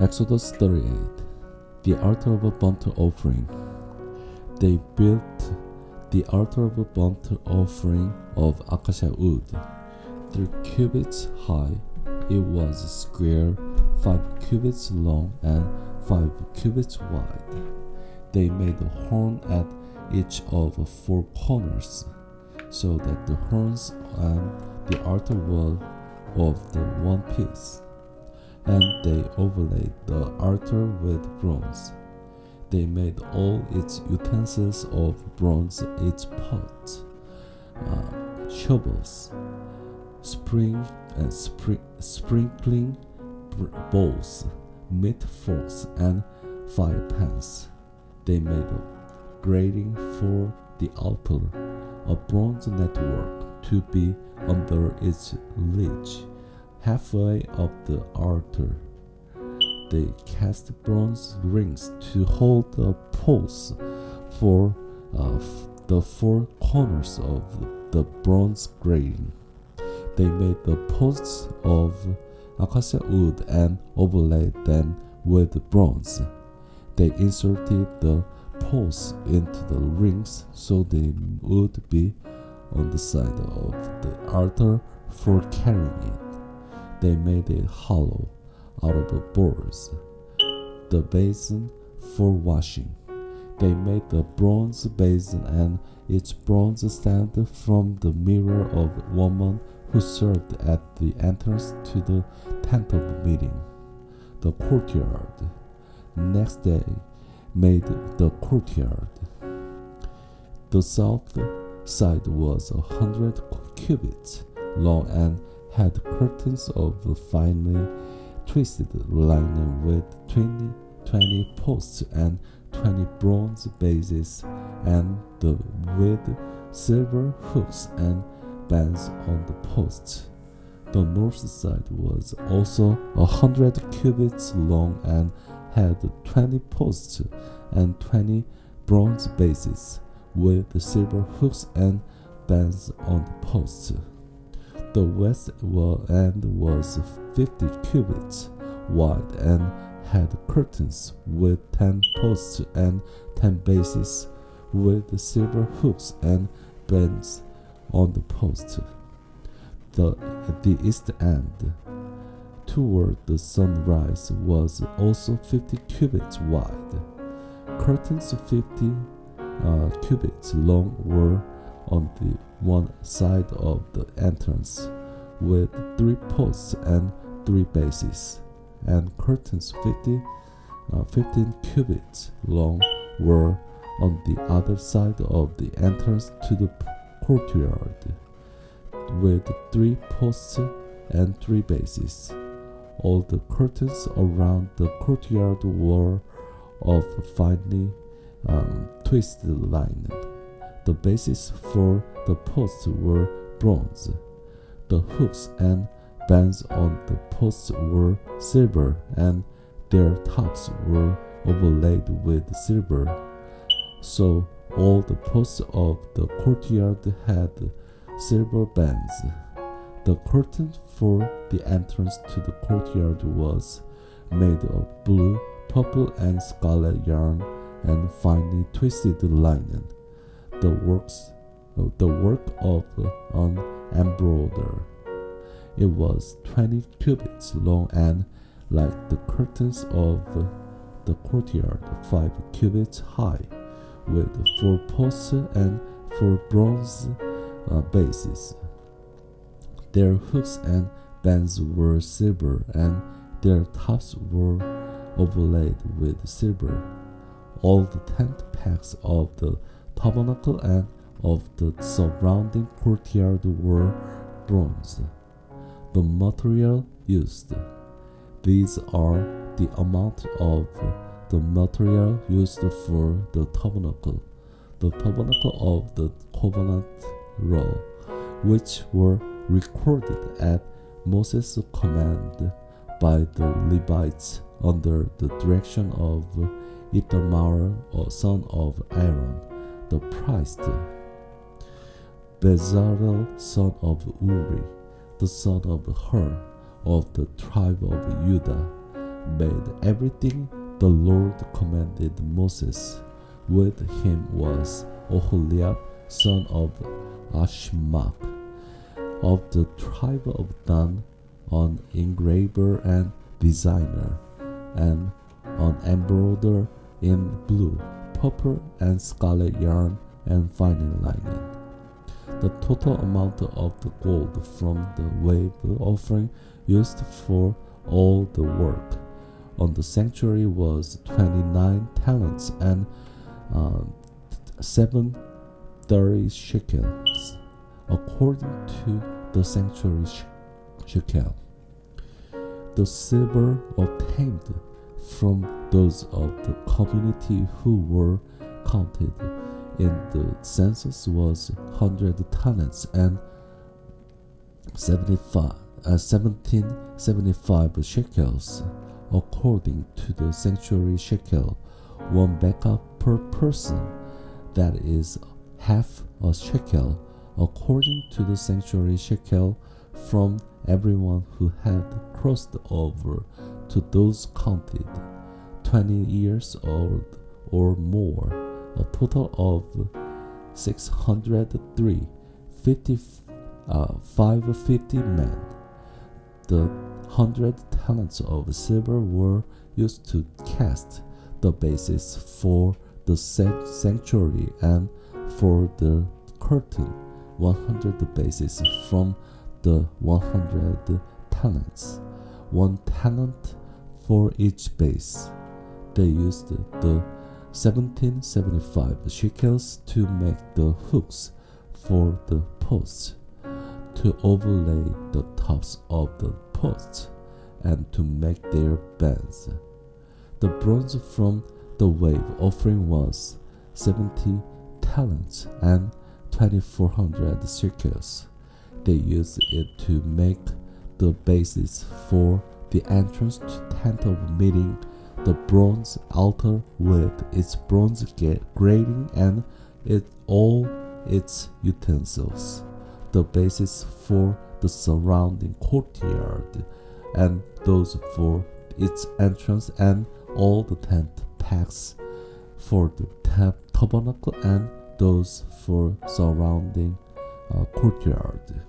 Exodus 38. The altar of a burnt offering. They built the altar of a burnt offering of acacia wood, 3 cubits high. It was square, 5 cubits long, and 5 cubits wide. They made a horn at each of 4 corners, so that the horns and the altar were of the one piece. And they overlaid the altar with bronze. They made all its utensils of bronze, its pots, shovels, sprinkling bowls, meat forks, and fire pans. They made a grating for the altar, a bronze network to be under its ledge, halfway up the altar. They cast bronze rings to hold the posts for the 4 corners of the bronze grating. They made the posts of acacia wood and overlaid them with bronze. They inserted the posts into the rings so they would be on the side of the altar for carrying it. They made it hollow out of boards, the basin for washing. They made the bronze basin and its bronze stand from the mirror of the woman who served at the entrance to the tent of meeting, the courtyard. Next day made the courtyard. The south side was 100 cubits long and had curtains of finely twisted linen with 20 posts and 20 bronze bases, and with silver hooks and bands on the posts. The north side was also 100 cubits long and had 20 posts and 20 bronze bases, with silver hooks and bands on the posts. The west end was 50 cubits wide and had curtains with 10 posts and 10 bases, with silver hooks and bands on the posts. The east end, toward the sunrise, was also 50 cubits wide. Curtains 50 cubits long were on the one side of the entrance, with 3 posts and 3 bases, and curtains 15 cubits long were on the other side of the entrance to the courtyard, with 3 posts and 3 bases. All the curtains around the courtyard were of finely twisted linen. The bases for the posts were bronze. The hooks and bands on the posts were silver, and their tops were overlaid with silver. So all the posts of the courtyard had silver bands. The curtain for the entrance to the courtyard was made of blue, purple, and scarlet yarn and finely twisted linen, the work of an embroiderer. It was 20 cubits long and, like the curtains of the courtyard, 5 cubits high, with 4 posts and 4 bronze bases. Their hooks and bands were silver, and their tops were overlaid with silver. All the tent pegs of the tabernacle and of the surrounding courtyard were bronze. The material used. These are the amount of the material used for the tabernacle of the covenant law, which were recorded at Moses' command by the Levites under the direction of Ithamar, son of Aaron, the priest, Bezalel, son of Uri, the son of Hur, of the tribe of Judah, made everything the Lord commanded Moses. With him was Oholiab, son of Ashmach, of the tribe of Dan, an engraver and designer, and an embroiderer in blue, purple, and scarlet yarn and fine linen. The total amount of the gold from the wave offering used for all the work on the sanctuary was 29 talents and 730 shekels, according to the sanctuary shekel. The silver obtained from those of the community who were counted in the census was 100 talents and 1775 shekels, according to the sanctuary shekel, one beka per person, that is half a shekel, according to the sanctuary shekel, from everyone who had crossed over to those counted 20 years old or more, a total of 603, 550 men. The 100 talents of silver were used to cast the bases for the sanctuary and for the curtain, 100 bases from the 100 talents, 1 talent for each base. They used the 1775 shekels to make the hooks for the posts, to overlay the tops of the posts, and to make their bands. The bronze from the wave offering was 70 talents and 2,400 shekels. They used it to make the bases for the entrance to tent of meeting, the bronze altar with its bronze grating and all its utensils, the bases for the surrounding courtyard, and those for its entrance, and all the tent pegs for the tabernacle, and those for surrounding courtyard.